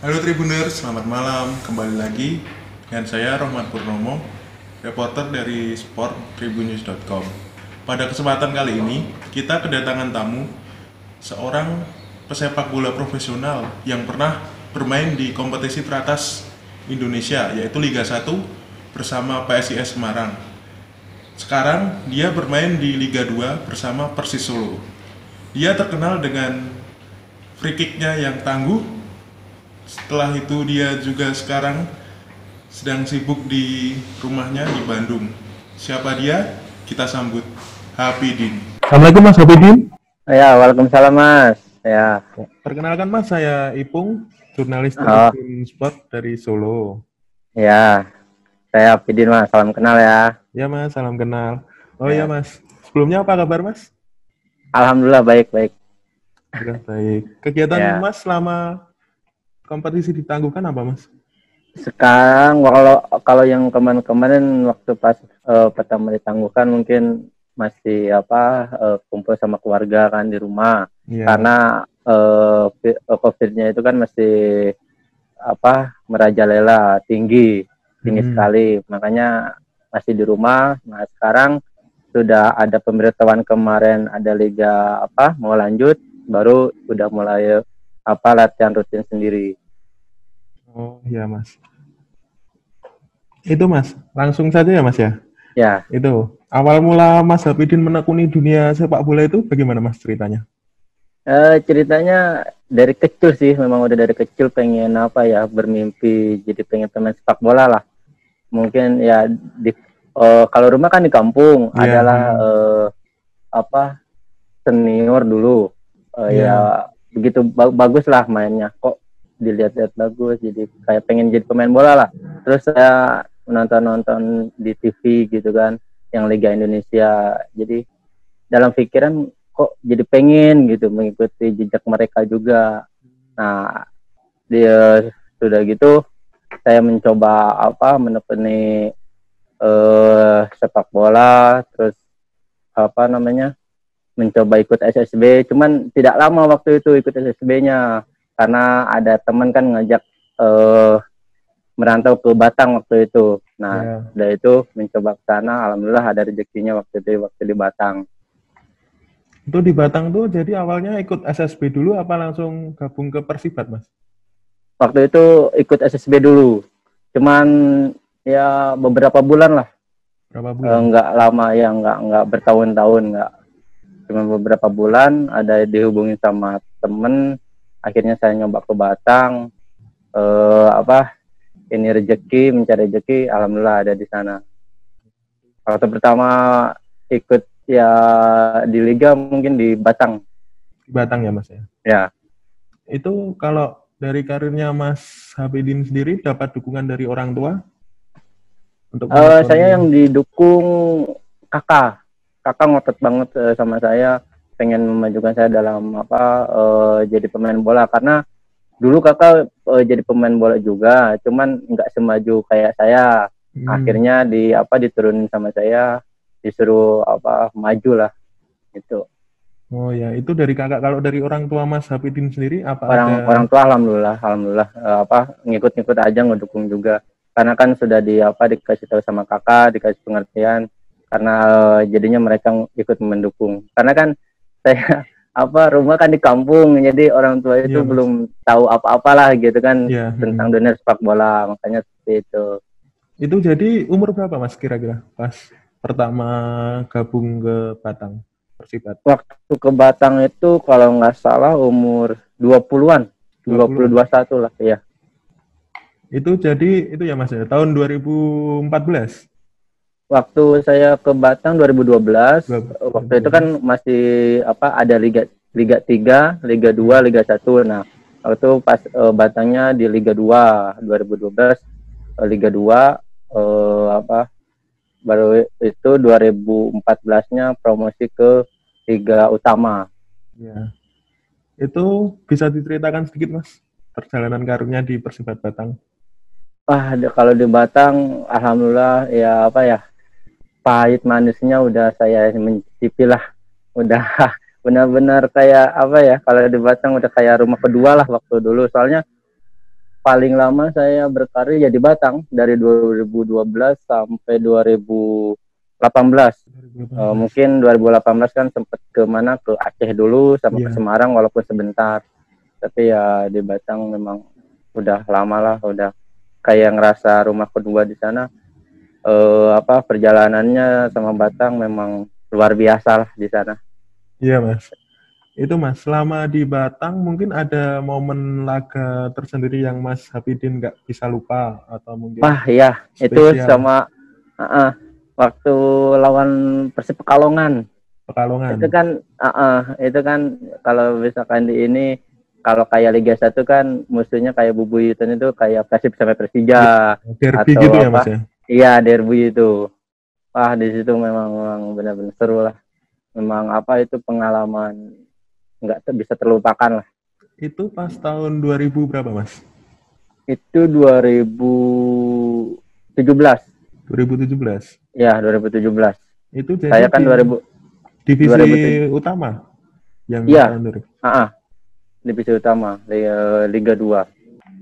Halo Tribuners, selamat malam. Kembali lagi dengan saya Rohman Purnomo, reporter dari sporttribunnews.com. Pada kesempatan kali ini, kita kedatangan tamu, seorang pesepak bola profesional yang pernah bermain di kompetisi teratas Indonesia, yaitu Liga 1 bersama PSIS Semarang. Sekarang dia bermain di Liga 2 bersama Persis Solo. Dia terkenal dengan free kick-nya yang tangguh. Setelah itu dia juga sekarang sedang sibuk di rumahnya di Bandung. Siapa dia? Kita sambut Hapidin. Assalamualaikum Mas Hapidin. Ya, waalaikumsalam Mas. Ya. Perkenalkan Mas, saya Ipung, jurnalis Oh, Tribun Sport dari Solo. ya. Saya Fidin Mas. Salam kenal ya. Ya Mas, salam kenal. Oh ya Ya. Mas, sebelumnya apa kabar Mas? Alhamdulillah baik-baik. Sudah baik. Kegiatan Ya. Mas selama kompetisi ditangguhkan apa Mas? Sekarang kalau yang kemarin-kemarin waktu pas pertama ditangguhkan mungkin masih kumpul sama keluarga kan di rumah. Ya. Karena COVID-nya itu kan masih merajalela tinggi sekali. Makanya masih di rumah. Nah, sekarang sudah ada pemberitahuan kemarin ada liga mau lanjut, baru udah mulai latihan rutin sendiri. Oh ya Mas. Itu Mas, langsung saja ya Mas ya. Ya. Itu awal mula Mas Hapidin menekuni dunia sepak bola itu bagaimana Mas ceritanya? Ceritanya dari kecil sih, memang udah dari kecil pengen bermimpi jadi pengen pemain sepak bola lah. Mungkin ya kalau rumah kan di kampung adalah senior dulu. Ya begitu bagus lah mainnya, kok dilihat-lihat bagus, jadi kayak pengen jadi pemain bola lah. Terus saya nonton di TV gitu kan, yang Liga Indonesia. Jadi dalam pikiran kok jadi pengen gitu mengikuti jejak mereka juga. Nah, dia sudah gitu saya mencoba menekuni sepak bola, terus mencoba ikut SSB, cuman tidak lama waktu itu ikut SSB-nya karena ada teman kan ngajak merantau ke Batang waktu itu. Nah, dari itu mencoba ke sana, alhamdulillah ada rezekinya waktu di Batang. Itu di Batang tuh jadi awalnya ikut SSB dulu apa langsung gabung ke Persibat Mas? Waktu itu ikut SSB dulu, cuman ya beberapa bulan lah. Berapa bulan? Nggak lama ya, nggak bertahun-tahun, nggak. Cuma beberapa bulan ada dihubungin sama temen, akhirnya saya nyoba ke Batang. Ini mencari rezeki, alhamdulillah ada di sana. Waktu pertama ikut ya di liga mungkin di Batang. Di Batang ya Mas ya? Ya. Itu kalau dari karirnya Mas Hapidin sendiri dapat dukungan dari orang tua? Untuk saya yang didukung kakak. Kakak ngotot banget sama saya, pengen memajukan saya dalam jadi pemain bola, karena dulu kakak jadi pemain bola juga, cuman nggak semaju kayak saya. Akhirnya diturunin sama saya, disuruh maju lah gitu. Oh ya, itu dari kakak. Kalau dari orang tua Mas Hapidin sendiri apa orang tua alhamdulillah ngikut-ngikut aja, ngedukung juga, karena kan sudah dikasih tahu sama kakak, dikasih pengertian, karena jadinya mereka ikut mendukung. Karena kan saya rumah kan di kampung, jadi orang tua itu belum tahu apa-apalah gitu kan tentang dunia sepak bola, makanya seperti itu. Itu jadi umur berapa Mas kira-kira pas pertama gabung ke Batang Persibat? Waktu ke Batang itu kalau nggak salah umur 20-an, 20-21 lah ya. Itu jadi itu ya Mas ya, tahun 2014. Waktu saya ke Batang 2012, waktu itu kan masih ada Liga 3, Liga 2, Liga 1. Nah, waktu pas Batangnya di Liga 2 2012, Liga 2 baru itu 2014-nya promosi ke Liga Utama. Ya. Itu bisa diceritakan sedikit Mas perjalanan karirnya di Persibat Batang? Kalau di Batang alhamdulillah ya pahit manisnya udah saya mencicipi lah. Udah benar-benar kayak kalau di Batang udah kayak rumah kedua lah waktu dulu. Soalnya paling lama saya berkarir ya di Batang dari 2012 sampai 2018. 2018. Mungkin 2018 kan sempat ke mana, ke Aceh dulu sama Iya. ke Semarang walaupun sebentar. Tapi ya di Batang memang udah lama lah, udah kayak ngerasa rumah kedua di sana. Perjalanannya sama Batang memang luar biasa lah di sana. Iya, Mas. Itu Mas, selama di Batang mungkin ada momen laga tersendiri yang Mas Hafidin nggak bisa lupa atau mungkin Wah iya, itu spesial sama waktu lawan Persib Pekalongan. Pekalongan. Itu kan kalau misalkan di ini, kalau kayak Liga 1 kan musuhnya kayak bubuyutan itu kayak Persib sampai Persija Derby atau gitu ya, apa? Mas ya? Iya, derby itu. Wah, di situ memang benar-benar seru lah. Memang itu pengalaman nggak bisa terlupakan lah. Itu pas tahun 2000 berapa, Mas? Itu 2017. 2017. Ya, 2017. Itu jadi Saya kan di divisi 2007. utama yang Iya. tahun 2000. Divisi utama Liga 2.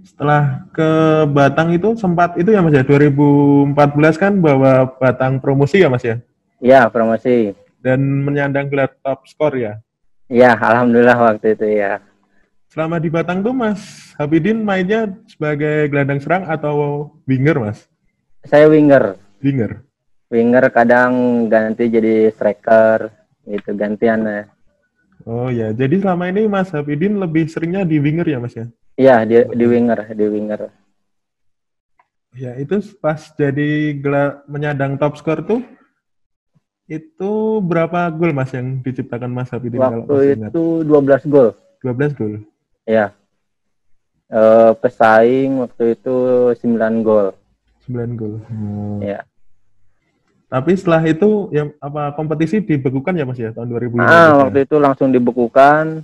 Setelah ke Batang itu sempat itu ya Mas ya, 2014 kan bawa Batang promosi ya Mas ya? Iya, promosi. Dan menyandang gelar top skor ya? Iya, alhamdulillah waktu itu ya. Selama di Batang tuh Mas Hafidin mainnya sebagai gelandang serang atau winger Mas? Saya winger. Winger. Winger kadang ganti jadi striker, gitu gantian ya. Oh ya, jadi selama ini Mas Hafidin lebih seringnya di winger ya Mas ya? Iya, di winger. Ya, itu pas jadi menyandang top skor tuh, itu berapa gol Mas yang diciptakan Mas Hafidin kalau masih ingat? Waktu itu 12 gol. 12 gol? Ya. Pesaing waktu itu 9 gol. 9 gol. Ya. Tapi setelah itu ya kompetisi dibekukan ya Mas ya tahun 2015. Waktu itu langsung dibekukan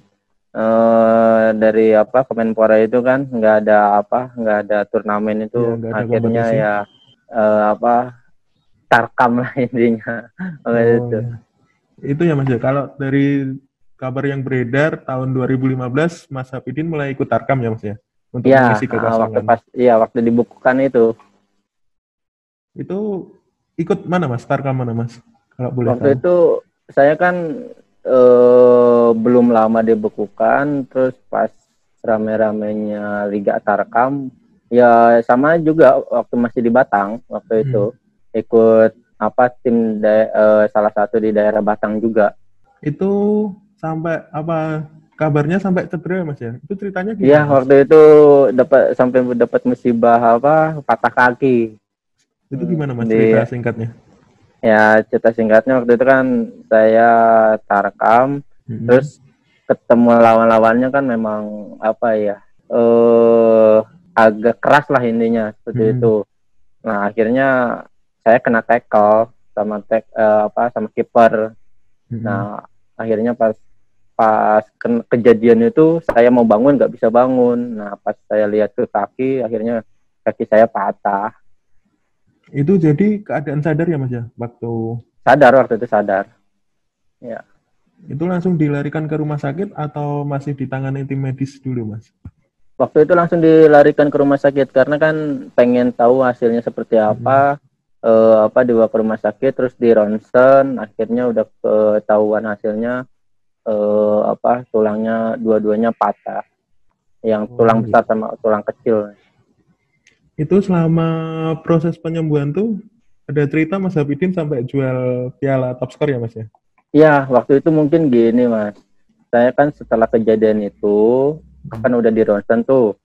dari Kemenpora itu kan nggak ada turnamen itu ya, ada akhirnya kompetisi. Ya tarkam lah intinya. Itu. Ya. Itu ya Mas ya. Kalau dari kabar yang beredar tahun 2015 Mas Hafidin mulai ikut tarkam ya Mas ya untuk mengisi kekosongan. Waktu dibekukan itu. Itu ikut mana Mas? Tarkam mana Mas? Kalau boleh waktu tahu. Itu saya kan belum lama dibekukan, terus pas rame-ramenya Liga Tarkam, ya sama juga waktu masih di Batang waktu itu ikut tim salah satu di daerah Batang juga. Itu sampai kabarnya sampai cedera Mas ya? Itu ceritanya gimana? Iya, waktu itu dapat musibah patah kaki. Itu gimana Mas cerita singkatnya? Ya, cerita singkatnya waktu itu kan saya tarkam, terus ketemu lawan-lawannya kan memang agak keras lah intinya seperti itu. Nah, akhirnya saya kena tackle sama kiper. Nah, akhirnya pas kejadian itu saya mau bangun nggak bisa bangun. Nah, pas saya lihat ke kaki, akhirnya kaki saya patah. Itu jadi keadaan sadar ya Mas ya? Waktu itu sadar. Ya. Itu langsung dilarikan ke rumah sakit atau masih ditangani tim medis dulu Mas? Waktu itu langsung dilarikan ke rumah sakit karena kan pengen tahu hasilnya seperti apa. Dibawa ke rumah sakit terus di ronsen, akhirnya udah ketahuan hasilnya tulangnya dua-duanya patah. Yang tulang besar sama tulang kecil. Itu selama proses penyembuhan tuh ada cerita Mas Hafidin sampai jual piala top skor ya Mas ya? Iya, waktu itu mungkin gini Mas. Saya kan setelah kejadian itu kan udah di ronsen tuh.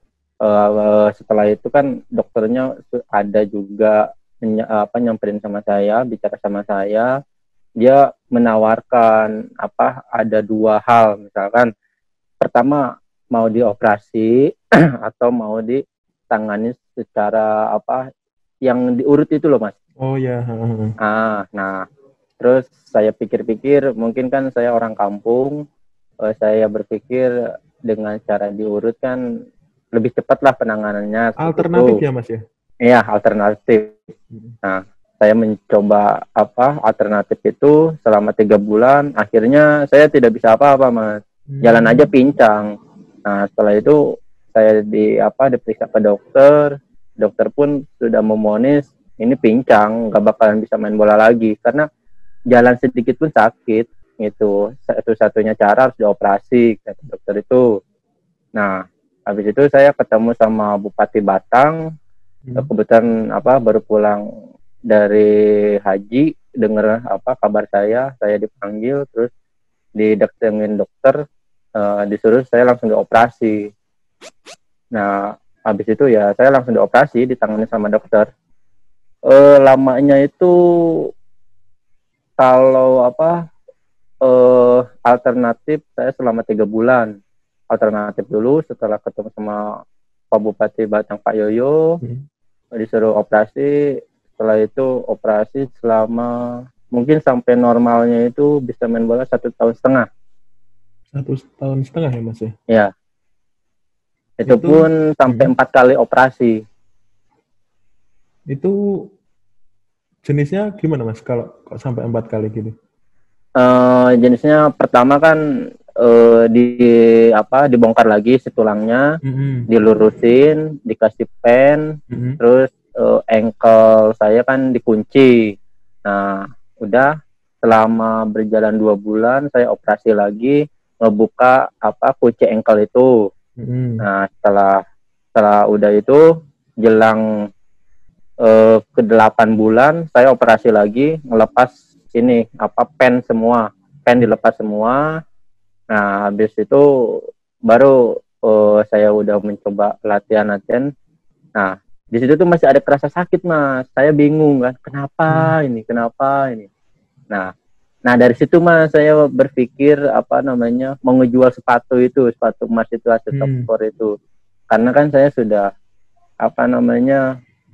Setelah itu kan dokternya ada juga nyamperin sama saya, bicara sama saya. Dia menawarkan ada 2 hal, misalkan pertama mau dioperasi atau mau ditangani secara yang diurut itu loh Mas. Oh ya. Nah, terus saya pikir-pikir, mungkin kan saya orang kampung, saya berpikir dengan cara diurut kan lebih cepat lah penanganannya. Alternatif ya Mas ya? Iya, alternatif. Nah, saya mencoba alternatif itu selama 3 bulan, akhirnya saya tidak bisa apa-apa Mas. Jalan aja pincang. Nah, setelah itu saya diperiksa ke dokter, dokter pun sudah memonis ini pincang, nggak bakalan bisa main bola lagi karena jalan sedikit pun sakit gitu. Satu-satunya cara harus dioperasi kata dokter itu. Nah, habis itu saya ketemu sama Bupati Batang. Kebetulan baru pulang dari haji, dengar kabar saya dipanggil, terus didatengin dokter, disuruh saya langsung dioperasi. Nah, habis itu ya saya langsung dioperasi, ditangani sama dokter. Lamanya itu kalau alternatif saya selama 3 bulan. Alternatif dulu setelah ketemu sama Pak Bupati Batang Pak Yoyo, disuruh operasi. Setelah itu operasi selama mungkin sampai normalnya itu bisa main bola 1,5 tahun. 1,5 tahun ya Mas ya? Ya. Itu pun sampai 4 kali operasi. Itu jenisnya gimana Mas kalau sampai 4 kali gitu? Jenisnya pertama kan dibongkar lagi si tulangnya, dilurusin, dikasih pen, terus ankle saya kan dikunci. Nah, udah selama berjalan 2 bulan saya operasi lagi, ngebuka kunci ankle itu. Nah, setelah udah itu jelang ke 8 bulan saya operasi lagi, ngelepas ini pen semua, pen dilepas semua. Nah, habis itu baru saya udah mencoba latihan. Nah, di situ tuh masih ada kerasa sakit Mas. Saya bingung kan, kenapa ini? Nah, dari situ Mas saya berpikir mau ngejual sepatu emas itu hasil top score itu. Karena kan saya sudah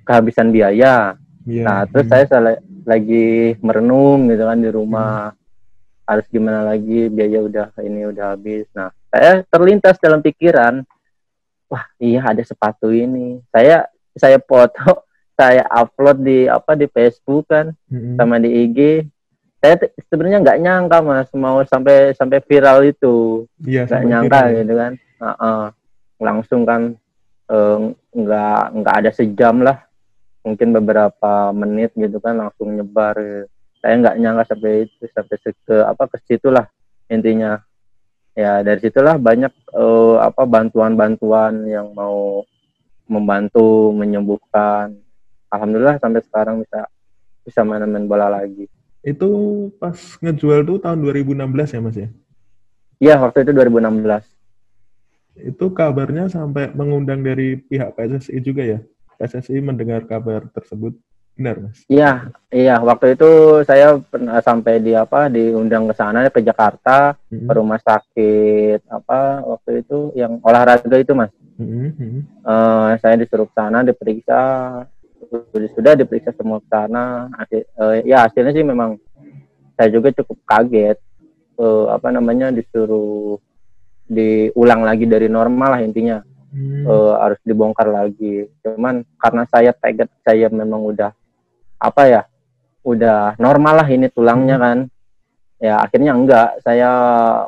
kehabisan biaya. Nah, terus saya lagi merenung gitu kan di rumah. Harus gimana lagi, biaya udah habis. Nah, saya terlintas dalam pikiran, wah iya ada sepatu ini. Saya foto, saya upload di Facebook kan, sama di IG. Saya sebenarnya nggak nyangka Mas mau sampai viral itu. Nggak nyangka viral, gitu kan. Langsung kan nggak ada sejam lah, mungkin beberapa menit gitu kan langsung nyebar. Saya nggak nyangka sampai ke situlah intinya. Ya dari situlah banyak bantuan yang mau membantu menyembuhkan. Alhamdulillah sampai sekarang bisa main bola lagi. Itu pas ngejual tuh tahun 2016 ya Mas ya? Iya, waktu itu 2016. Itu kabarnya sampai mengundang dari pihak PSSI juga ya? PSSI mendengar kabar tersebut. Benar, Mas? Iya. Waktu itu saya pernah sampai diundang ke sana, ke Jakarta, ke rumah sakit waktu itu yang olahraga itu, Mas. Saya disuruh ke sana, diperiksa, sudah diperiksa semua ke sana. Hasilnya sih memang saya juga cukup kaget. Disuruh diulang lagi dari normal lah intinya. Harus dibongkar lagi. Cuman karena saya target saya memang udah normal lah ini tulangnya kan. Ya akhirnya enggak, saya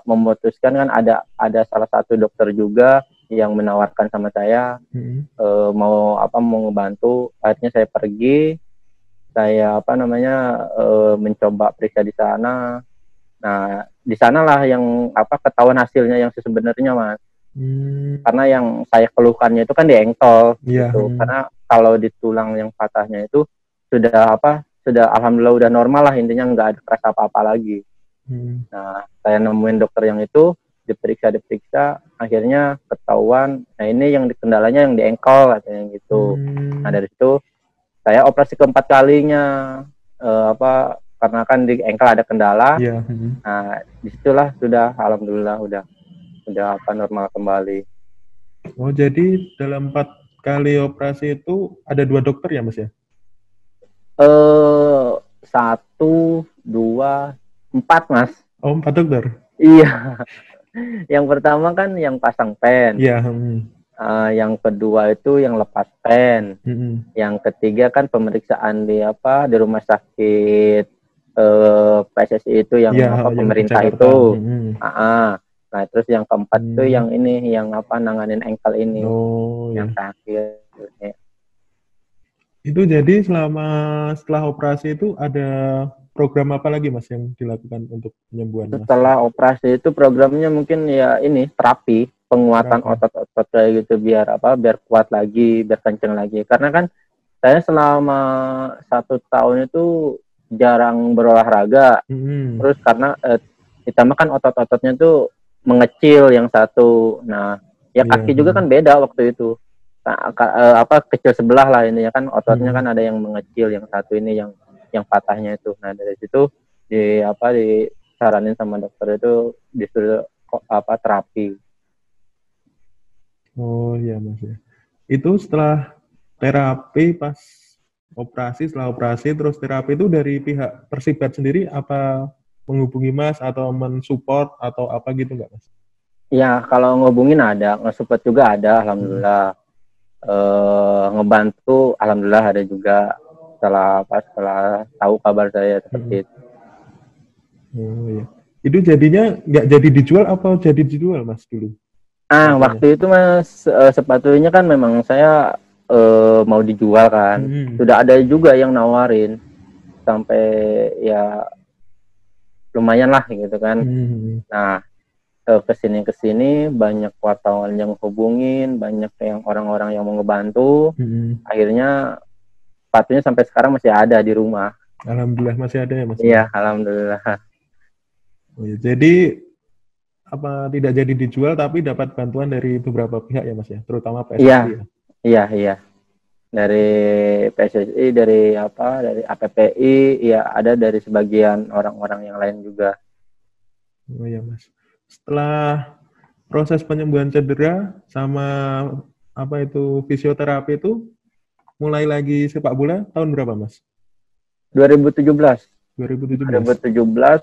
memutuskan kan ada salah satu dokter juga yang menawarkan sama saya mau ngebantu. Akhirnya saya pergi, saya mencoba periksa di sana. Nah, di sanalah yang ketahuan hasilnya yang sebenarnya Mas. Karena yang saya keluhkannya itu kan di ankle gitu. Karena kalau di tulang yang patahnya itu sudah alhamdulillah udah normal lah intinya, nggak ada kerasa apa-apa lagi. Nah, saya nemuin dokter yang itu, diperiksa, akhirnya ketahuan, nah ini yang kendalanya yang di ankle katanya gitu. Nah dari situ saya operasi ke-4 kalinya, karena kan di ankle ada kendala. Nah disitulah sudah alhamdulillah udah normal kembali. Oh jadi dalam 4 kali operasi itu ada 2 dokter ya Mas ya? 1, 2, 4 Mas. Oh 4 dokter? Iya. Yang pertama kan yang pasang pen. Iya. Yang kedua itu yang lepas pen. Yang ketiga kan pemeriksaan di rumah sakit PSSI itu yang pemerintah itu. Nah, terus yang keempat tuh yang ini, yang nanganin ankle ini, Oh, yang ya. terakhir. Ya. Itu jadi setelah operasi itu ada program apa lagi Mas yang dilakukan untuk penyembuhan Mas? Setelah operasi itu programnya mungkin ya ini terapi, penguatan Terapi. otot-otot kayak gitu biar kuat lagi, biar kenceng lagi. Karena kan saya selama 1 tahun itu jarang berolahraga. Terus karena ditambah kan otot-ototnya tuh mengecil yang satu. Nah, ya kaki juga kan beda waktu itu. Kecil sebelah lah ini ya kan, ototnya kan ada yang mengecil, yang satu ini yang patahnya itu. Nah, dari situ disaranin sama dokter itu disuruh terapi. Oh iya Mas ya. Itu setelah terapi setelah operasi terus terapi itu dari pihak Persibat sendiri apa menghubungi Mas atau mensupport atau apa gitu nggak Mas? Ya, kalau ngehubungin ada, nge-support juga ada, alhamdulillah. Ngebantu, alhamdulillah ada juga setelah tahu kabar saya seperti itu. Oh iya. Itu jadinya nggak jadi dijual apa jadi dijual Mas dulu? Waktu itu Mas, sepatunya kan memang saya mau dijual kan. Sudah ada juga yang nawarin sampai ya lumayan lah gitu kan. Nah, kesini banyak wartawan yang hubungin, banyak yang orang-orang yang mau ngebantu. Akhirnya sepatunya sampai sekarang masih ada di rumah. Alhamdulillah masih ada ya Mas? Iya, alhamdulillah. Oh, ya. Jadi tidak jadi dijual tapi dapat bantuan dari beberapa pihak ya Mas ya, terutama PSSI. Iya. Dari PSSI, dari APPI, ya ada dari sebagian orang-orang yang lain juga. Oh iya Mas. Setelah proses penyembuhan cedera sama fisioterapi itu mulai lagi sepak bola tahun berapa Mas? 2017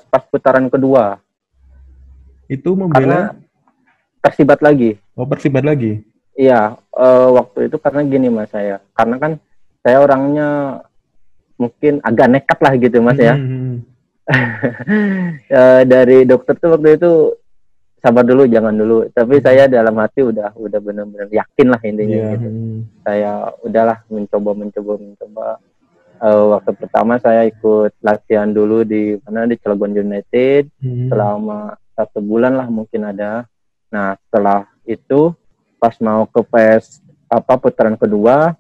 pas putaran kedua. Itu membela Persibat lagi. Oh, Persibat lagi. Iya, waktu itu karena gini Mas karena kan saya orangnya mungkin agak nekat lah gitu Mas ya. Dari dokter tuh waktu itu sabar dulu, jangan dulu. Tapi saya dalam hati udah benar-benar yakin lah intinya gitu. Saya udahlah mencoba. Waktu pertama saya ikut latihan dulu di Cilegon United selama 1 bulan lah mungkin ada. Nah, setelah itu pas mau ke putaran kedua,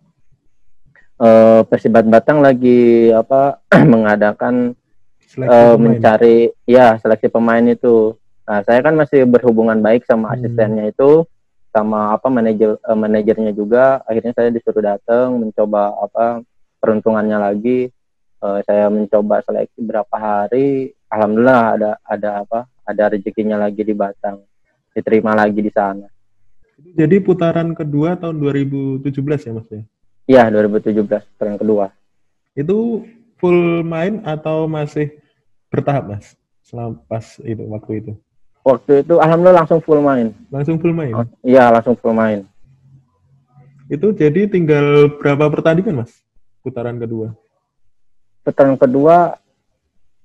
Persibat Batang lagi mengadakan mencari seleksi pemain itu. Nah, saya kan masih berhubungan baik sama asistennya itu, sama manajernya juga. Akhirnya saya disuruh datang mencoba peruntungannya lagi. Saya mencoba seleksi berapa hari, alhamdulillah ada rezekinya lagi di Batang, diterima lagi di sana. Jadi putaran kedua tahun 2017 ya Mas ya? Iya, 2017 putaran kedua. Itu full main atau masih bertahap Mas? Waktu itu? Waktu itu alhamdulillah langsung full main. Langsung full main? Iya, langsung full main. Itu jadi tinggal berapa pertandingan Mas? Putaran kedua? Putaran kedua,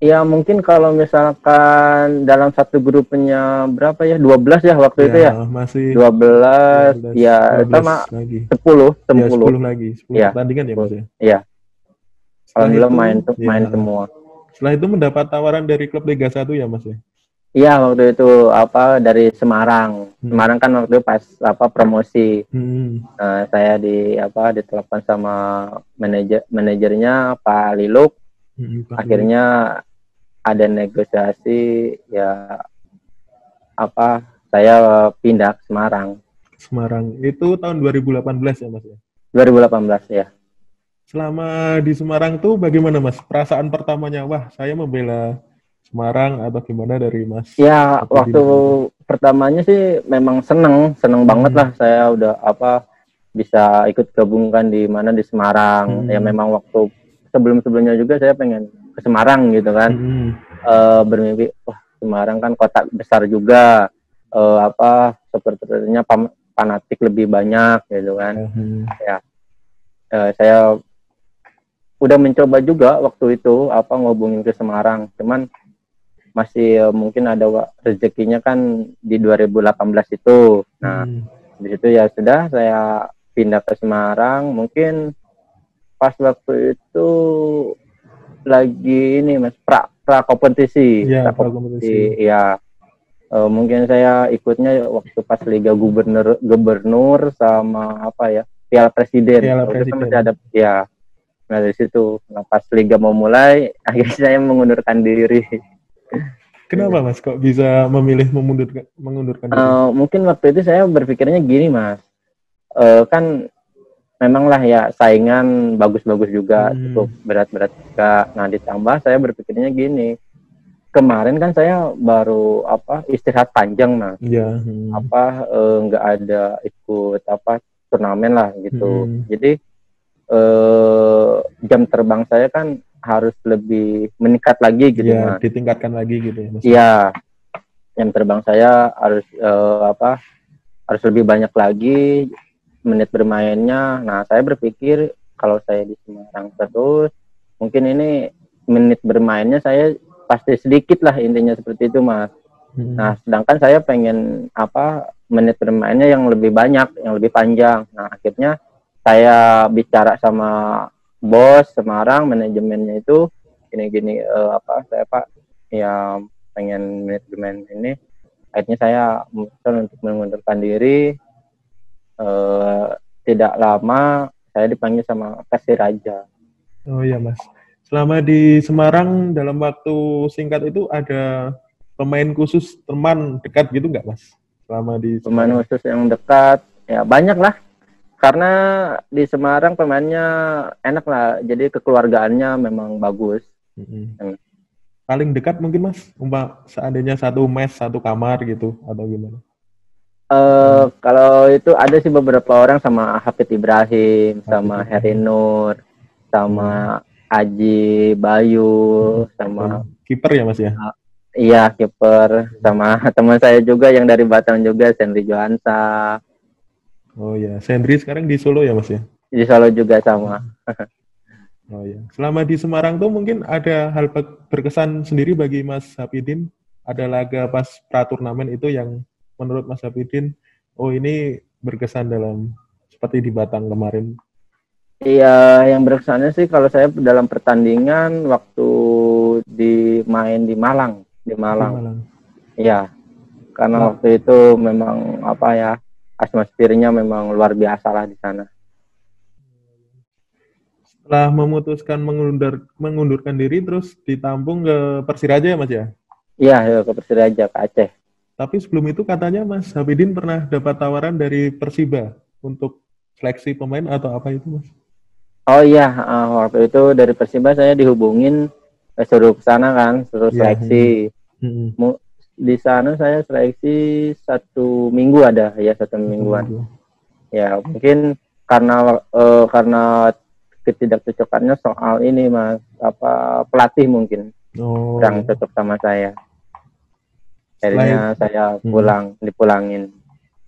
ya mungkin kalau misalkan dalam satu grupnya berapa ya? 12 ya waktu itu ya? Masih 12 ya, sama lagi. 10 lagi. 10 pertandingan ya Mas ya? Iya. Alhamdulillah main semua. Setelah itu mendapat tawaran dari klub Liga 1 ya Mas ya? Iya, waktu itu dari Semarang. Semarang kan waktu itu pas promosi. Saya ditelepon sama manajernya Pak Liluk. Akhirnya ada negosiasi ya saya pindah ke Semarang. Semarang. Itu tahun 2018 ya Mas ya? 2018 ya. Selama di Semarang tuh bagaimana Mas? Perasaan pertamanya, wah saya membela Semarang atau gimana dari Mas? Ya, waktu pertamanya sih memang seneng banget lah saya udah bisa ikut gabungkan di Semarang. Ya memang waktu sebelumnya juga saya pengen ke Semarang gitu kan. Bermimpi, wah Semarang kan kota besar juga. Sepertinya fanatik lebih banyak gitu kan. Ya. Saya udah mencoba juga waktu itu ngobongin ke Semarang, cuman masih mungkin ada rezekinya kan di 2018 itu. Nah, di situ ya sudah saya pindah ke Semarang. Mungkin pas waktu itu lagi ini Mas pra kompetisi, Iya, pra kompetisi. ya. Mungkin saya ikutnya waktu pas Liga Gubernur sama apa ya, Piala Presiden. Piala Waktu itu Presiden. masih ada ya. Nah dari situ, nah, pas Liga mau mulai, akhirnya saya mengundurkan diri. Kenapa Mas kok bisa memilih mengundurkan diri? Mungkin waktu itu saya berpikirnya gini Mas, kan memang lah ya saingan bagus-bagus juga, cukup berat-berat juga. Nah ditambah saya berpikirnya gini, kemarin kan saya baru istirahat panjang Mas, nggak ada ikut turnamen lah gitu. Jadi jam terbang saya kan harus lebih meningkat lagi gitu ya, Mas. ditingkatkan lagi gitu ya Mas. Iya, jam terbang saya harus harus lebih banyak lagi menit bermainnya. Nah saya berpikir kalau saya di Semarang terus, mungkin ini menit bermainnya saya pasti sedikit lah, intinya seperti itu Mas. Nah sedangkan saya pengen menit bermainnya yang lebih banyak, yang lebih panjang. Nah akhirnya saya bicara sama bos Semarang, manajemennya itu gini-gini, saya ya pengen menit bermain ini. Akhirnya saya memutuskan untuk mengundurkan diri. Tidak lama saya dipanggil sama Persiraja. Oh iya Mas. Selama di Semarang dalam waktu singkat itu ada pemain khusus, teman dekat gitu nggak Mas? Selama di Semarang. Pemain khusus yang dekat ya banyak lah. Karena di Semarang pemainnya enak lah. Jadi kekeluargaannya memang bagus. Paling dekat mungkin Mas, seandainya satu mes, satu kamar gitu atau gimana? Kalau itu ada sih beberapa orang, sama Hafid Ibrahim, sama Heri Nur, sama Aji Bayu, sama kiper ya Mas ya? Iya, kiper, sama teman saya juga yang dari Batam juga, Sendri Johansa. Oh ya, Sendri sekarang di Solo ya Mas ya? Di Solo juga sama. Oh ya, selama di Semarang tuh mungkin ada hal berkesan sendiri bagi Mas Hafidin? Ada laga pas pra-turnamen itu yang menurut Mas Hafidin, oh ini berkesan dalam seperti di Batang kemarin? Iya, yang berkesannya sih kalau saya dalam pertandingan waktu main di Malang. Iya, karena waktu itu memang atmosfernya memang luar biasa lah di sana. Setelah memutuskan mengundurkan diri, terus ditampung ke Persiraja ya Mas ya? Iya, ke Persiraja, ke Aceh. Tapi sebelum itu katanya Mas Hafidin pernah dapat tawaran dari Persiba untuk seleksi pemain atau apa itu Mas? Oh iya, waktu itu dari Persiba saya dihubungin, suruh ke sana kan, suruh seleksi. Di sana saya seleksi 1 minggu ada, ya 1 mingguan. Ya mungkin karena ketidakcocokannya soal ini Mas, pelatih mungkin kurang cocok sama saya. Akhirnya saya dipulangin.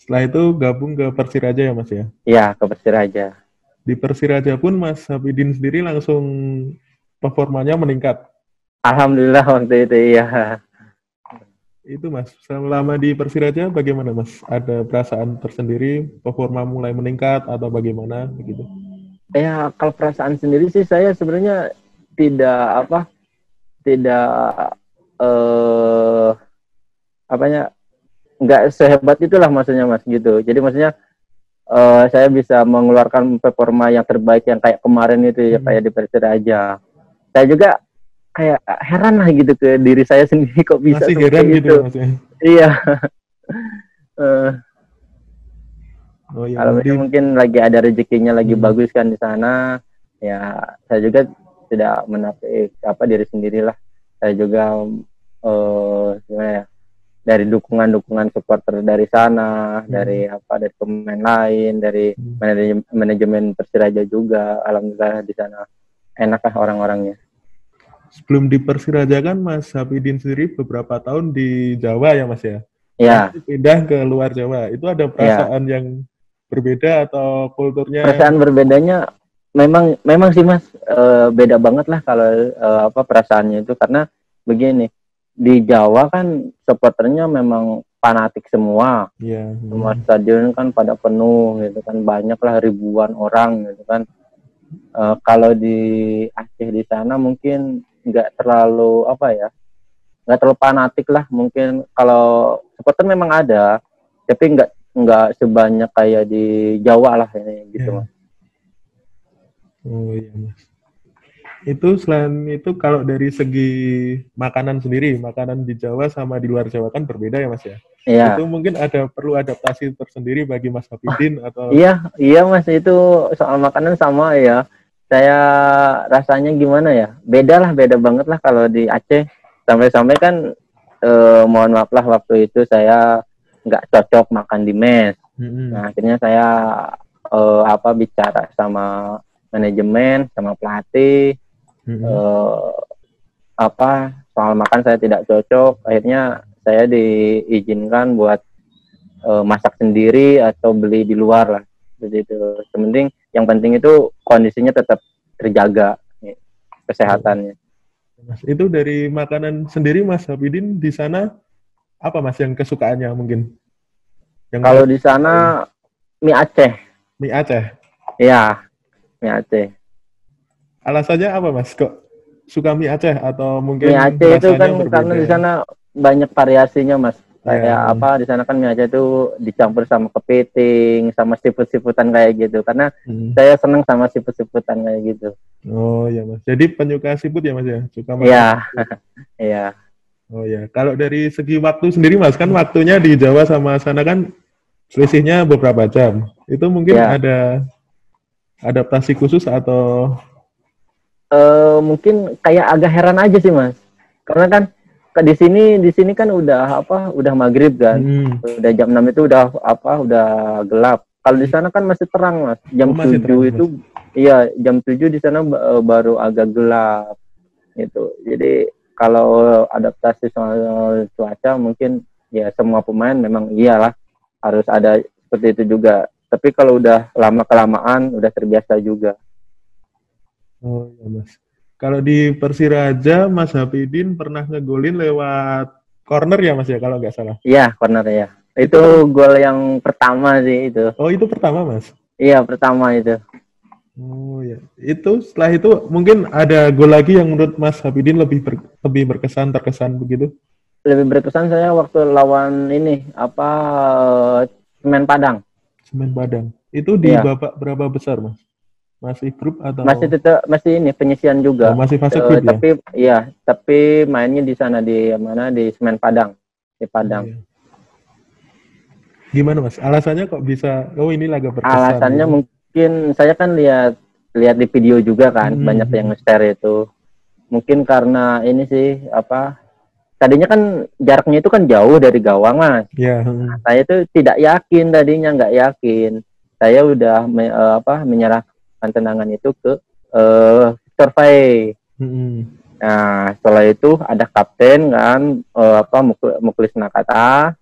Setelah itu gabung ke Persiraja ya Mas ya? Iya, ke Persiraja. Di Persiraja pun Mas Hafidin sendiri langsung performanya meningkat? Alhamdulillah waktu itu iya. Itu Mas, selama di Persiraja bagaimana Mas? Ada perasaan tersendiri, performa mulai meningkat atau bagaimana begitu? Ya kalau perasaan sendiri sih saya sebenarnya tidak nggak sehebat itulah maksudnya Mas gitu. Jadi maksudnya saya bisa mengeluarkan performa yang terbaik yang kayak kemarin itu ya, kayak di Persiraja. Saya juga kayak heran lah gitu ke diri saya sendiri, kok bisa masih seperti heran itu. Gitu, maksudnya. Iya. Kalau mungkin lagi ada rezekinya lagi bagus kan di sana, ya saya juga tidak menapik diri sendirilah. Saya juga gimana ya, dari dukungan supporter dari sana, dari pemain lain, dari manajemen Persiraja juga. Alhamdulillah di sana enak lah orang-orangnya. Sebelum di Persiraja kan Mas Hafidin sendiri beberapa tahun di Jawa ya Mas ya? Iya. Pindah ke luar Jawa, itu ada perasaan yang berbeda atau kulturnya? Perasaan berbedanya memang sih Mas, beda banget lah kalau perasaannya itu, karena begini, di Jawa kan supporternya memang fanatik semua. Iya. Semua stadion kan pada penuh gitu kan, banyak lah ribuan orang gitu kan. Kalau di Aceh di sana mungkin nggak terlalu nggak terlalu fanatik lah. Mungkin kalau supporter memang ada, tapi nggak sebanyak kayak di Jawa lah ini gitu Mas. Oh iya Mas. Itu selain itu kalau dari segi makanan sendiri, makanan di Jawa sama di luar Jawa kan berbeda ya Mas ya? Iya. Itu mungkin perlu adaptasi tersendiri bagi Mas Hafidin atau... Iya Mas, itu soal makanan sama ya. Saya rasanya gimana ya? Beda banget lah kalau di Aceh. Sampai-sampai kan mohon maaf lah waktu itu saya nggak cocok makan di mes. Nah, akhirnya saya bicara sama manajemen, sama pelatih. Soal makan saya tidak cocok. Akhirnya saya diizinkan buat masak sendiri atau beli di luar lah, begitu. Yang penting itu kondisinya tetap terjaga kesehatannya. Mas, itu dari makanan sendiri Mas Hafidin di sana apa Mas yang kesukaannya mungkin? Kalau di sana mie Aceh. Mie Aceh? Iya, mie Aceh. Alasannya apa Mas? Kok suka mie Aceh atau mungkin mie Aceh itu kan berbeda? Karena di sana banyak variasinya Mas. Kayak di sana kan mie Aceh itu dicampur sama kepiting, sama siput-siputan kayak gitu. Karena saya seneng sama siput-siputan kayak gitu. Oh iya Mas. Jadi penyuka siput ya Mas ya? Suka makan. Iya. Iya. Oh ya. Kalau dari segi waktu sendiri Mas, kan waktunya di Jawa sama sana kan selisihnya beberapa jam. Itu mungkin ada adaptasi khusus atau mungkin kayak agak heran aja sih Mas, karena kan di sini kan udah maghrib kan, udah jam 6 itu udah gelap. Kalau di sana kan masih terang Mas, jam 7 itu, iya jam 7 di sana baru agak gelap gitu. Jadi kalau adaptasi soal cuaca mungkin ya semua pemain memang iyalah harus ada seperti itu juga. Tapi kalau udah lama kelamaan udah terbiasa juga. Oh ya Mas. Kalau di Persiraja, Mas Hafidin pernah ngegolin lewat corner ya Mas ya, kalau nggak salah? Iya, corner ya. Itu gol yang pertama sih itu. Oh itu pertama Mas? Iya, pertama itu. Oh ya. Itu setelah itu mungkin ada gol lagi yang menurut Mas Hafidin lebih terkesan begitu? Lebih berkesan saya waktu lawan ini, Semen Padang. Semen Padang. Itu di babak berapa besar Mas? Masih grup atau masih ini penyisian juga. Masih fase grup ya? Tapi mainnya di sana di Semen Padang, di Padang. Iya. Gimana Mas? Alasannya kok bisa ini laga berkesan? Alasannya gitu? Mungkin saya kan lihat di video juga kan, banyak yang nge-share itu. Mungkin karena ini sih tadinya kan jaraknya itu kan jauh dari gawang Mas. Iya. Nah, saya itu tidak yakin tadinya, nggak yakin. Saya udah menyerahkan tendangan itu ke survei. Nah setelah itu ada kapten kan Muklis Nakata,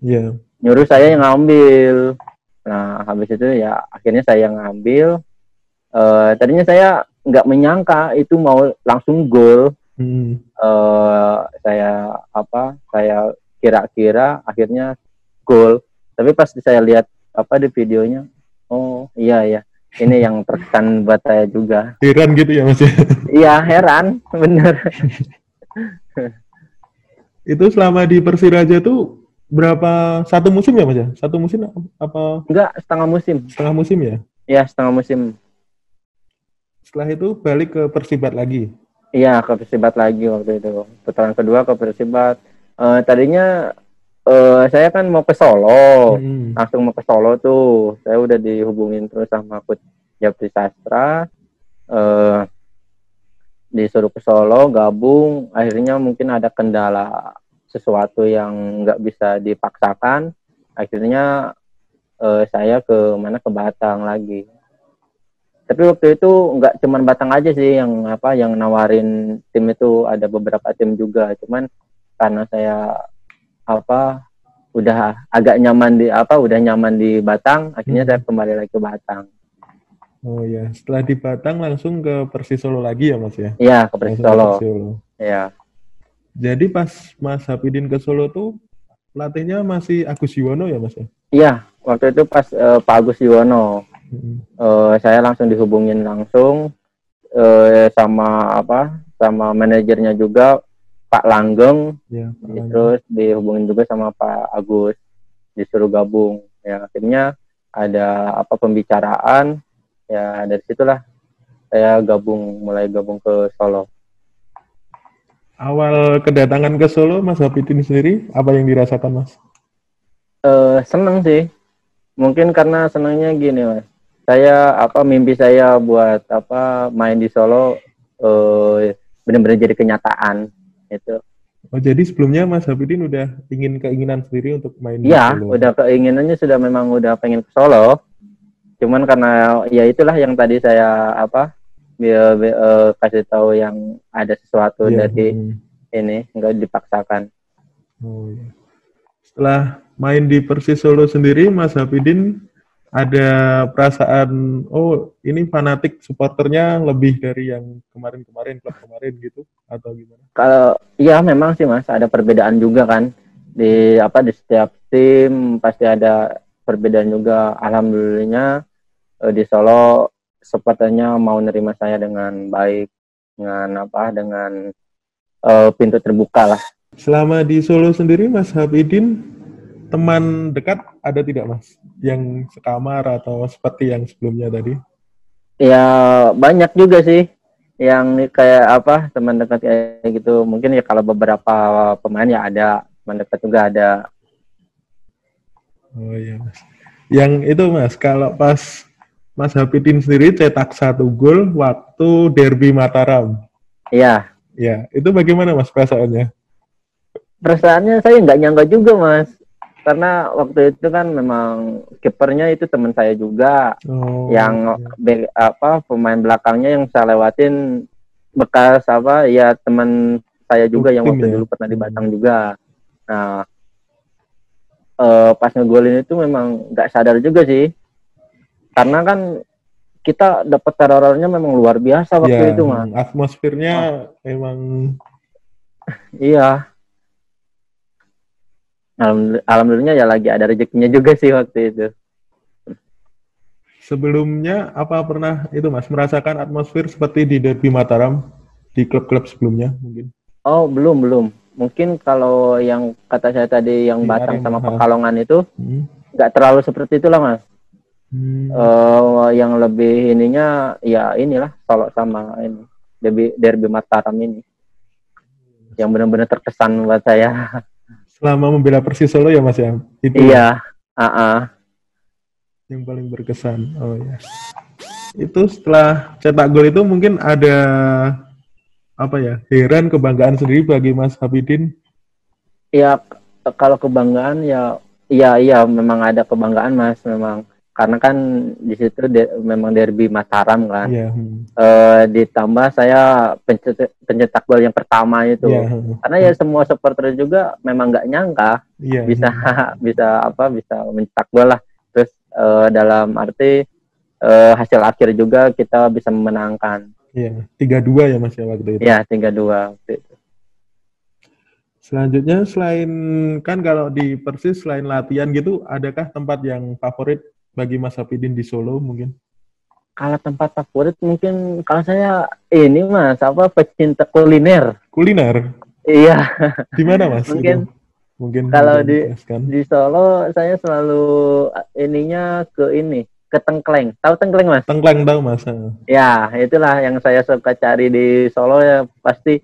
nyuruh saya yang ngambil. Nah habis itu ya akhirnya saya ngambil. Tadinya saya nggak menyangka itu mau langsung gol. Saya kira-kira akhirnya gol. Tapi pas saya lihat di videonya, oh iya ini yang terkesan buat saya juga. Heran gitu ya Mas ya? Iya heran, bener. Itu selama di Persiraja tuh berapa, satu musim ya Mas ya? Satu musim apa? Enggak, setengah musim. Setengah musim ya? Iya, setengah musim. Setelah itu balik ke Persibat lagi? Iya, ke Persibat lagi waktu itu. Putaran kedua ke Persibat. Tadinya saya kan mau ke Solo, langsung mau ke Solo tuh. Saya udah dihubungin terus sama Coach Japri Sastra, disuruh ke Solo gabung. Akhirnya mungkin ada kendala sesuatu yang nggak bisa dipaksakan. Akhirnya saya ke Batang lagi. Tapi waktu itu nggak cuman Batang aja sih yang nawarin tim itu, ada beberapa tim juga. Cuman karena saya udah agak nyaman di Batang, akhirnya saya kembali lagi ke Batang. Oh ya, setelah di Batang langsung ke Persis Solo lagi ya Mas ya? Iya, ke Persis Solo. Iya. Jadi pas Mas Hapidin ke Solo tuh pelatihnya masih Agus Yuwono ya Mas ya? Iya, waktu itu pas Pak Agus Yuwono, Mm-mm. saya langsung dihubungin langsung sama manajernya juga Pak Langgeng, Ya, Pak Langgeng. terus dihubungin juga sama Pak Agus, disuruh gabung. Ya akhirnya ada pembicaraan, ya dari situlah saya mulai gabung ke Solo. Awal kedatangan ke Solo Mas Hapidin sendiri apa yang dirasakan Mas? Seneng sih, mungkin karena senangnya gini Mas. Saya mimpi saya buat main di Solo benar-benar jadi kenyataan itu. Oh jadi sebelumnya Mas Hapidin udah keinginan sendiri untuk main di Iya, Solo? udah keinginannya memang udah pengen ke Solo. Cuman karena ya itulah yang tadi saya kasih tahu yang ada sesuatu dari ini nggak dipaksakan. Oh, iya. Setelah main di Persis Solo sendiri, Mas Hapidin ada perasaan, oh ini fanatik supporternya lebih dari yang kemarin-kemarin, klub kemarin gitu, atau gimana? Kalau iya memang sih Mas, ada perbedaan juga kan di setiap tim pasti ada perbedaan juga. Alhamdulillahnya di Solo supporternya mau nerima saya dengan baik, dengan pintu terbuka lah. Selama di Solo sendiri, Mas Hapidin teman dekat ada tidak Mas? Yang sekamar atau seperti yang sebelumnya tadi? Ya banyak juga sih yang kayak teman dekat kayak gitu. Mungkin ya kalau beberapa pemain ya ada, teman dekat juga ada. Oh iya Mas. Yang itu Mas, kalau pas Mas Hapidin sendiri cetak 1 gol waktu derby Mataram. Iya. Ya, itu bagaimana Mas perasaannya? Perasaannya saya nggak nyangka juga Mas. Karena waktu itu kan memang kipernya itu teman saya juga. Yang pemain belakangnya yang saya lewatin bekas ya teman saya juga yang waktu dulu pernah di Batang juga. Nah, pas ngegolin itu memang nggak sadar juga sih. Karena kan kita dapat terornya memang luar biasa waktu itu Mas. Atmosfernya emang iya. Alhamdulillahnya ya lagi ada rezekinya juga sih waktu itu. Sebelumnya apa pernah itu Mas merasakan atmosfer seperti di derby Mataram di klub-klub sebelumnya mungkin? Oh, belum. Mungkin kalau yang kata saya tadi yang Di Batang arena, sama Pekalongan itu nggak terlalu seperti itulah Mas. Yang lebih ininya ya inilah Solo sama ini derby Mataram ini yang benar-benar terkesan buat saya. Selama membela Persis Solo ya Mas ya? Itu iya. Yang paling berkesan. Oh ya. Itu setelah cetak gol itu mungkin ada heran kebanggaan sendiri bagi Mas Hapidin? Ya kalau kebanggaan iya memang ada kebanggaan Mas memang karena kan di situ memang derby Mataram kan. Yeah. Ditambah saya pencetak gol yang pertama itu. Karena ya semua supporter juga memang nggak nyangka bisa mencetak gol lah. Terus dalam arti hasil akhir juga kita bisa memenangkan. Iya, 3-2 ya Mas ya waktu itu. Iya, 3-2 waktu itu. Selanjutnya selain kan kalau di Persis selain latihan gitu, adakah tempat yang favorit bagi Mas Hapidin di Solo mungkin? Kalau tempat favorit mungkin kalau saya ini Mas, pecinta kuliner. Kuliner? Iya. Di mana Mas? Mungkin kalau di Solo saya selalu ininya ke Tengkleng. Tahu Tengkleng Mas? Tengkleng tahu Mas. Ya, itulah yang saya suka cari di Solo ya pasti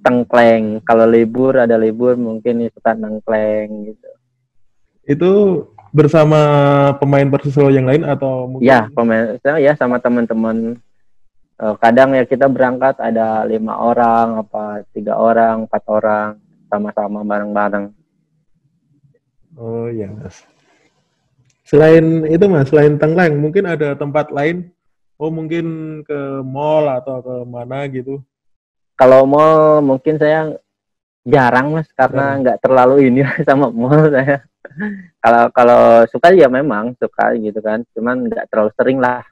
Tengkleng. Kalau ada libur mungkin suka Tengkleng gitu. Itu bersama pemain Persis Solo yang lain atau mungkin? Ya, ya sama teman-teman. Kadang ya kita berangkat ada 5 orang, 3 orang, 4 orang, sama-sama bareng-bareng. Oh ya Mas. Selain itu Mas, selain Tengkleng, mungkin ada tempat lain? Oh mungkin ke mall atau ke mana gitu? Kalau mall mungkin saya jarang Mas, karena nggak terlalu ini sama mall saya. Kalau suka ya memang suka gitu kan, cuman nggak terlalu sering lah.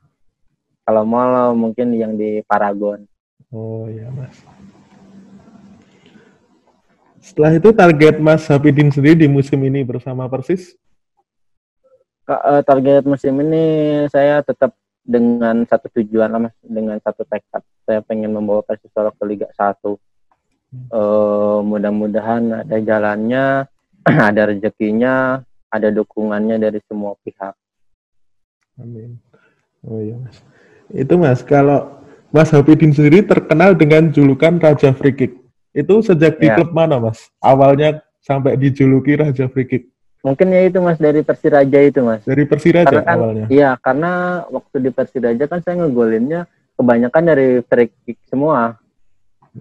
Kalau mall mungkin yang di Paragon. Oh ya Mas. Setelah itu target Mas Hafidin sendiri di musim ini bersama Persis? Target musim ini saya tetap dengan satu tujuan lah Mas, dengan satu tekad. Saya pengen membawa Persis Solo ke Liga 1. Mudah-mudahan ada jalannya, ada rezekinya, ada dukungannya dari semua pihak. Amin. Oh iya Mas. Itu Mas, kalau Mas Hafidin sendiri terkenal dengan julukan Raja Free Kick. Itu sejak di Ya. klub mana Mas? Awalnya sampai dijuluki Raja Free Kick. Mungkin ya itu Mas, dari Persiraja itu Mas. Dari Persiraja Karena kan, awalnya? iya, karena waktu di Persiraja kan saya ngegolinnya kebanyakan dari free kick semua.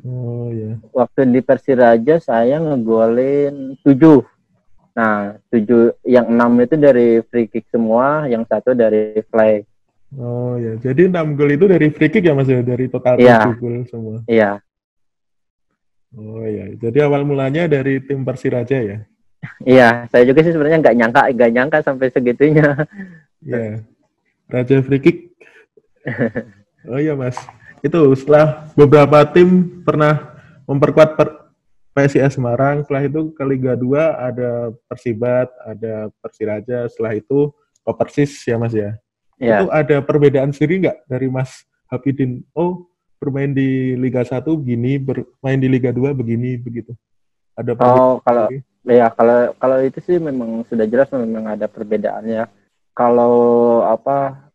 Oh iya. Waktu di Persiraja saya ngegolin 7. Nah, 7, yang 6 itu dari free kick semua, yang 1 dari flag. Oh ya, jadi 6 gol itu dari free kick ya Mas ya? Dari total Iya. 7 gol semua? Iya, Oh ya, jadi awal mulanya dari tim Persiraja ya? iya. Saya juga sih sebenarnya nggak nyangka sampai segitunya. Iya, Raja Free Kick. Oh iya Mas, itu setelah beberapa tim pernah memperkuat PSIS Semarang, setelah itu ke Liga 2 ada Persibat, ada Persiraja, setelah itu ke Persis ya Mas ya? Itu Iya. ada perbedaan sendiri nggak dari Mas Hafidin? Oh, bermain di Liga 1 begini, bermain di Liga 2 begini, begitu. Ada perbedaan Oh, kalau sendiri? ya kalau itu sih memang sudah jelas memang ada perbedaannya. Kalau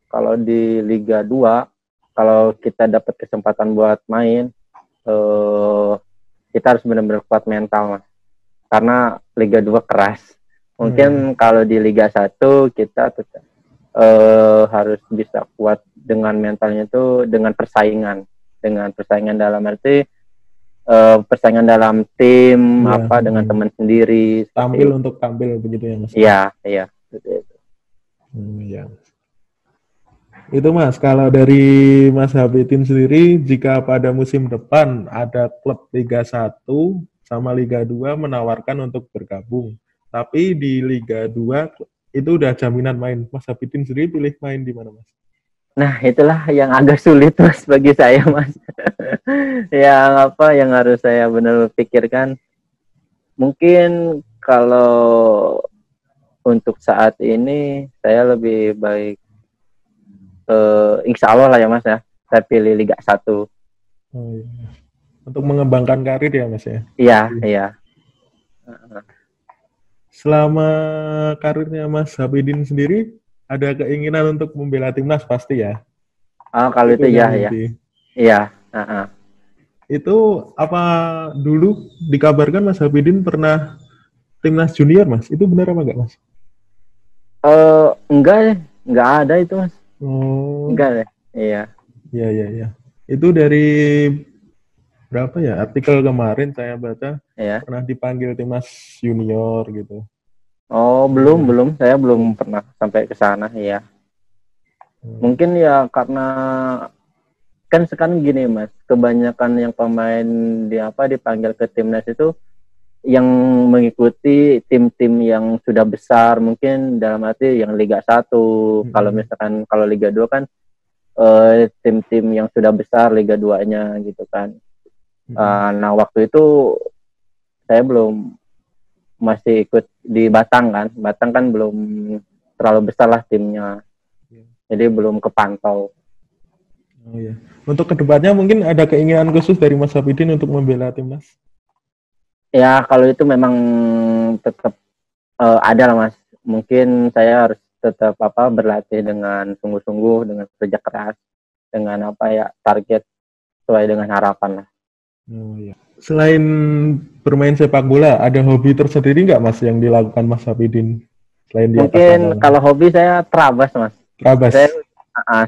kalau di Liga 2, kalau kita dapat kesempatan buat main, kita harus benar-benar kuat mental, Mas. Karena Liga 2 keras. Mungkin kalau di Liga 1 kita tetap harus bisa kuat dengan mentalnya itu dengan persaingan. Dengan persaingan dalam arti persaingan dalam tim, Ya, dengan teman sendiri. tampil untuk tampil begitu ya Mas? Iya. Seperti itu. Ya. Itu Mas, kalau dari Mas Hafidin sendiri, jika pada musim depan ada klub Liga 1 sama Liga 2 menawarkan untuk bergabung, tapi di Liga 2 itu udah jaminan main, Mas Hafidin sendiri pilih main di mana Mas? Nah, itulah yang agak sulit Mas bagi saya Mas. Yang harus saya benar pikirkan. Mungkin kalau untuk saat ini saya lebih baik insya Allah lah ya Mas ya, saya pilih Liga 1. Oh, iya. Untuk mengembangkan karir ya Mas ya? Iya. Selama karirnya Mas Hafidin sendiri, ada keinginan untuk membela timnas pasti ya? Kalau itu ya. Iya. Itu apa dulu dikabarkan Mas Hafidin pernah timnas junior Mas? Itu benar apa enggak Mas? Enggak ada itu Mas. Oh. Enggak deh. Iya. Iya. Itu dari berapa ya? Artikel kemarin saya baca pernah dipanggil timnas junior gitu. Oh, belum. Saya belum pernah sampai ke sana ya. Mungkin ya karena kan sekarang gini Mas, kebanyakan yang pemain dipanggil ke timnas itu yang mengikuti tim-tim yang sudah besar, mungkin dalam arti yang Liga 1. Kalau misalkan kalau Liga 2 kan tim-tim yang sudah besar Liga 2-nya gitu kan. Nah, waktu itu saya masih ikut di Batang kan. Batang kan belum terlalu besar lah timnya. Jadi belum kepantau. Oh iya. Untuk kedepannya mungkin ada keinginan khusus dari Mas Hafidin untuk membela timnas? Ya, kalau itu memang tetap ada lah Mas. Mungkin saya harus tetap berlatih dengan sungguh-sungguh, dengan kerja keras, dengan target sesuai dengan harapan lah. Oh iya. Selain bermain sepak bola, ada hobi tersendiri nggak Mas yang dilakukan Mas Hafidin? Selain di mungkin kalau hobi saya terabas Mas. Terabas. Saya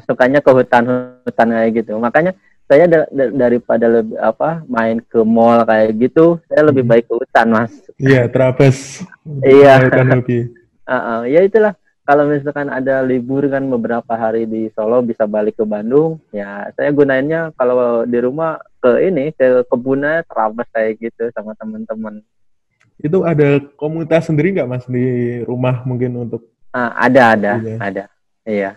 sukanya ke hutan-hutan kayak gitu. Makanya saya daripada lebih main ke mall kayak gitu, saya lebih baik ke hutan Mas. Iya, terabas. Iya. Hutan hobi. Ya itulah. Kalau misalkan ada libur kan beberapa hari di Solo bisa balik ke Bandung, ya saya gunainnya kalau di rumah ke kebunnya terabas kayak gitu sama teman-teman. Itu ada komunitas sendiri nggak Mas di rumah mungkin untuk? Ada. Iya.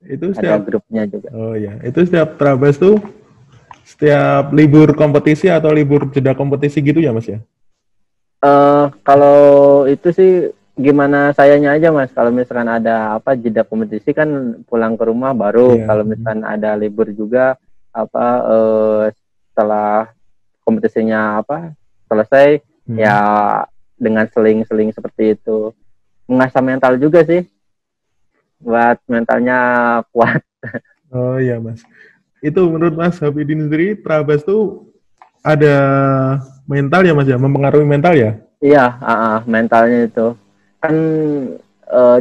Itu ada grupnya juga. Oh iya, itu setiap terabas tuh setiap libur kompetisi atau libur jeda kompetisi gitu ya Mas ya? Kalau itu sih gimana sayanya aja Mas. Kalau misalkan ada apa jeda kompetisi kan pulang ke rumah baru. Iya. Kalau misalkan ada libur juga apa setelah kompetisinya apa selesai ya dengan seling-seling seperti itu. Mengasah mental juga sih buat mentalnya kuat. Oh iya Mas. Itu menurut Mas Hafidin sendiri Trabas tuh ada mental ya Mas ya, mempengaruhi mental ya? Iya, mentalnya itu kan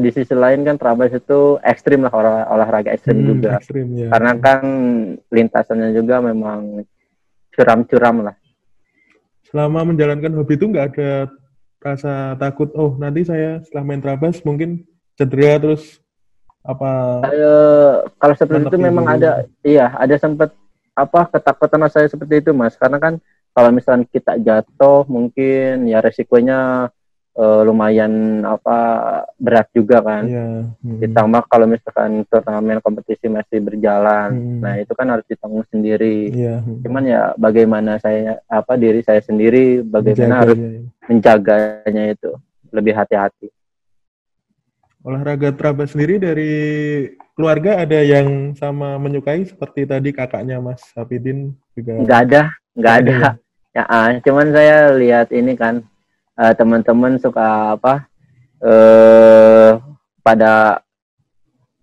di sisi lain kan Trabas itu ekstrim lah olahraga ekstrim juga. Ekstrim ya. Karena kan lintasannya juga memang curam-curam lah. Selama menjalankan hobi itu nggak ada rasa takut, oh nanti saya setelah main Trabas mungkin cedera terus apa Kalau seperti itu menepi memang dulu. ada sempat apa ketakutan saya seperti itu Mas. Karena kan kalau misalnya kita jatuh mungkin ya resikonya lumayan apa berat juga kan. Iya. Ditambah kalau misalkan turnamen kompetisi masih berjalan, nah itu kan harus ditanggung sendiri. Iya. Cuman ya bagaimana saya apa diri saya sendiri bagaimana harus Menjaganya. menjaganya itu lebih hati-hati. Olahraga Trabas sendiri dari keluarga ada yang sama menyukai seperti tadi kakaknya Mas Hafidin juga Nggak ada nggak ada ya? ya cuman saya lihat ini kan teman-teman suka apa pada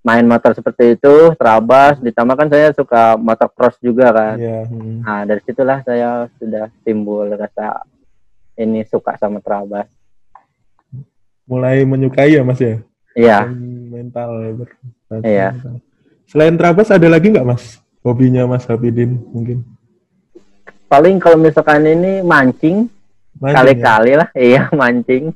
main motor seperti itu, Trabas, ditambah kan saya suka motocross juga kan. Iya. Nah, dari situlah saya sudah timbul rasa ini suka sama Trabas. Mulai menyukai ya Mas ya? Iya. Mental. Iya. Mental. Selain Trabas ada lagi nggak Mas? Hobinya Mas Hafidin mungkin? Paling kalau misalkan ini mancing kali-kali ya? lah, iya mancing.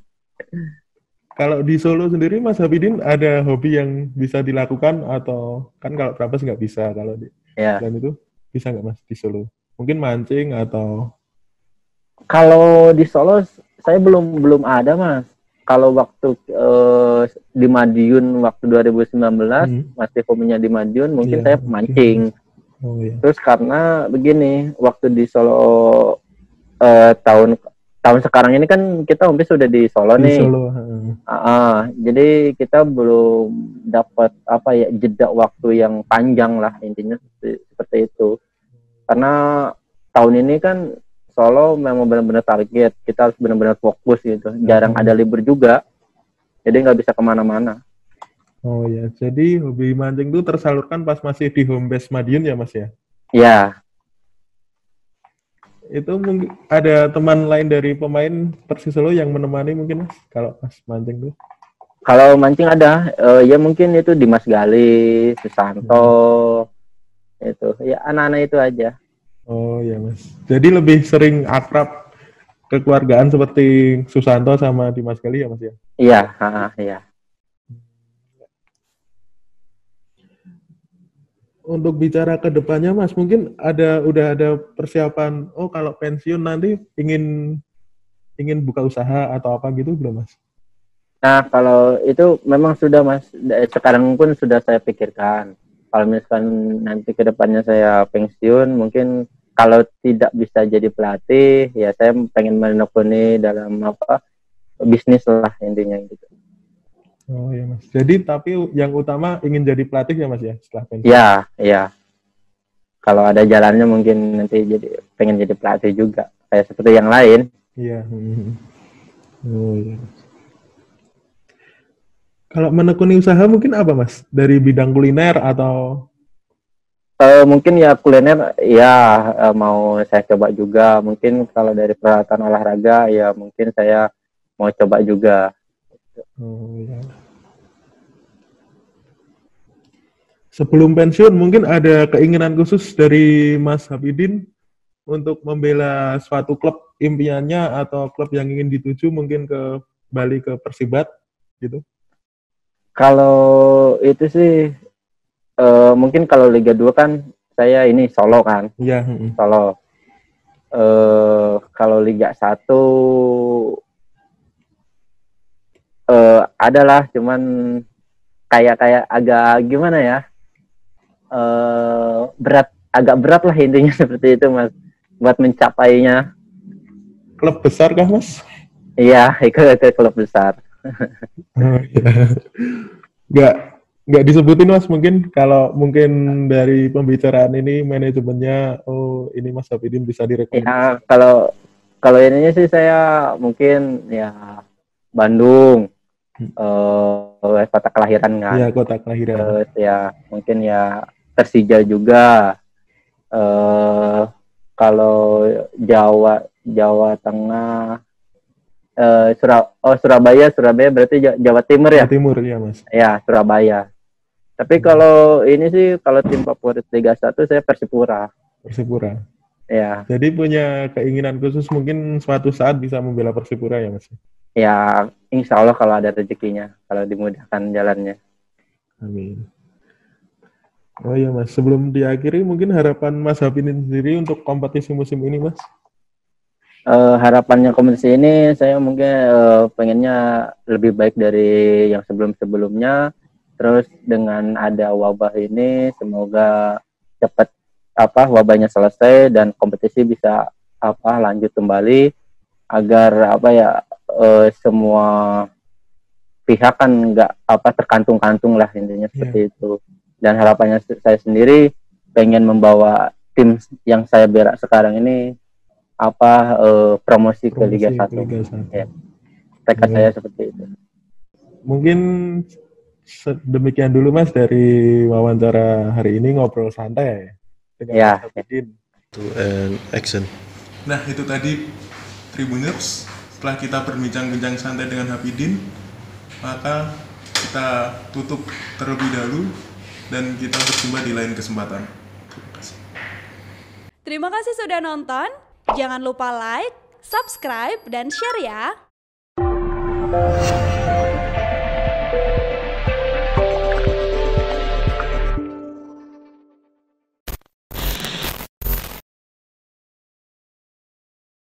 Kalau di Solo sendiri Mas Hafidin ada hobi yang bisa dilakukan atau kan kalau Trabas nggak bisa kalau di selain itu bisa nggak Mas di Solo? Mungkin mancing atau kalau di Solo saya belum ada Mas. Kalau waktu di Madiun waktu 2019 masih hobinya di Madiun mungkin saya mancing. Oh, iya. Terus karena begini waktu di Solo tahun sekarang ini kan kita umpis sudah di Solo di nih. Solo. Jadi kita belum dapat apa ya jeda waktu yang panjang lah intinya seperti itu. Karena tahun ini kan Solo memang benar-benar target, kita harus benar-benar fokus gitu. Jarang ada libur juga, jadi nggak bisa kemana-mana. Oh ya, jadi hobi mancing itu tersalurkan pas masih di home base Madiun ya Mas ya? Ya. Itu mungkin ada teman lain dari pemain Persis Solo yang menemani mungkin Mas kalau pas mancing tuh? Kalau mancing ada, ya mungkin itu Dimas Gali, Susanto, itu ya anak-anak itu aja. Oh ya Mas, jadi lebih sering akrab kekeluargaan seperti Susanto sama Dimas Gali ya Mas ya? Iya, iya. Untuk bicara ke depannya Mas, mungkin udah ada persiapan, oh kalau pensiun nanti ingin buka usaha atau apa gitu belum Mas? Nah, kalau itu memang sudah Mas, sekarang pun sudah saya pikirkan. Kalau misalkan nanti ke depannya saya pensiun, mungkin kalau tidak bisa jadi pelatih, ya saya pengen menekuni dalam apa bisnis lah intinya gitu. Oh ya Mas. Jadi tapi yang utama ingin jadi pelatih ya Mas ya setelah pensiun? Iya. Kalau ada jalannya mungkin nanti pengen jadi pelatih juga, kayak seperti yang lain. Iya. Oh iya. Kalau menekuni usaha mungkin apa Mas? Dari bidang kuliner atau? Mungkin ya kuliner ya mau saya coba juga. Mungkin kalau dari peralatan olahraga ya mungkin saya mau coba juga. Oh iya. Sebelum pensiun mungkin ada keinginan khusus dari Mas Hafidin untuk membela suatu klub impiannya atau klub yang ingin dituju mungkin ke Bali ke Persibat gitu? Kalau itu sih mungkin kalau Liga 2 kan saya ini Solo kan. Iya. Solo. Kalau Liga 1 adalah cuman kayak agak gimana ya? Agak berat lah intinya seperti itu Mas buat mencapainya. Klub besar kah Mas? Iya, ikut ke klub besar. Oh, iya. Nggak nggak disebutin Mas, mungkin kalau mungkin dari pembicaraan ini manajemennya, oh ini Mas Hafidin bisa Ya, direkomendasi. kalau ininya sih saya mungkin ya Bandung, kota kelahiran kan. Iya, kota kelahiran. Terus ya mungkin ya Persija juga. eh Kalau Jawa Jawa Tengah, Surabaya berarti Jawa Timur Jawa ya? Timur ya Mas. Ya, Surabaya. Tapi kalau ini sih kalau tim favorit Liga 1 saya Persipura. Persipura. Ya, Jadi punya keinginan khusus mungkin suatu saat bisa membela Persipura ya Mas. ya insya Allah kalau ada rezekinya, kalau dimudahkan jalannya. Amin. Oh iya Mas, sebelum diakhiri mungkin harapan Mas Hafidin sendiri untuk kompetisi musim ini Mas. Harapannya kompetisi ini saya mungkin pengennya lebih baik dari yang sebelum-sebelumnya. Terus dengan ada wabah ini semoga cepat wabahnya selesai dan kompetisi bisa lanjut kembali agar semua pihak kan nggak terkantung-kantung lah intinya seperti itu. Dan harapannya saya sendiri pengen membawa tim yang saya berak sekarang ini promosi ke Liga 1. Ya. Tekad saya seperti itu. Mungkin demikian dulu Mas dari wawancara hari ini, ngobrol santai dengan Mas Hafidin. And action. Nah, itu tadi Tribuners. Setelah kita berbincang-bincang santai dengan Hafidin, maka kita tutup terlebih dahulu dan kita berjumpa di lain kesempatan. Terima kasih. Terima kasih sudah nonton. Jangan lupa like, subscribe, dan share ya.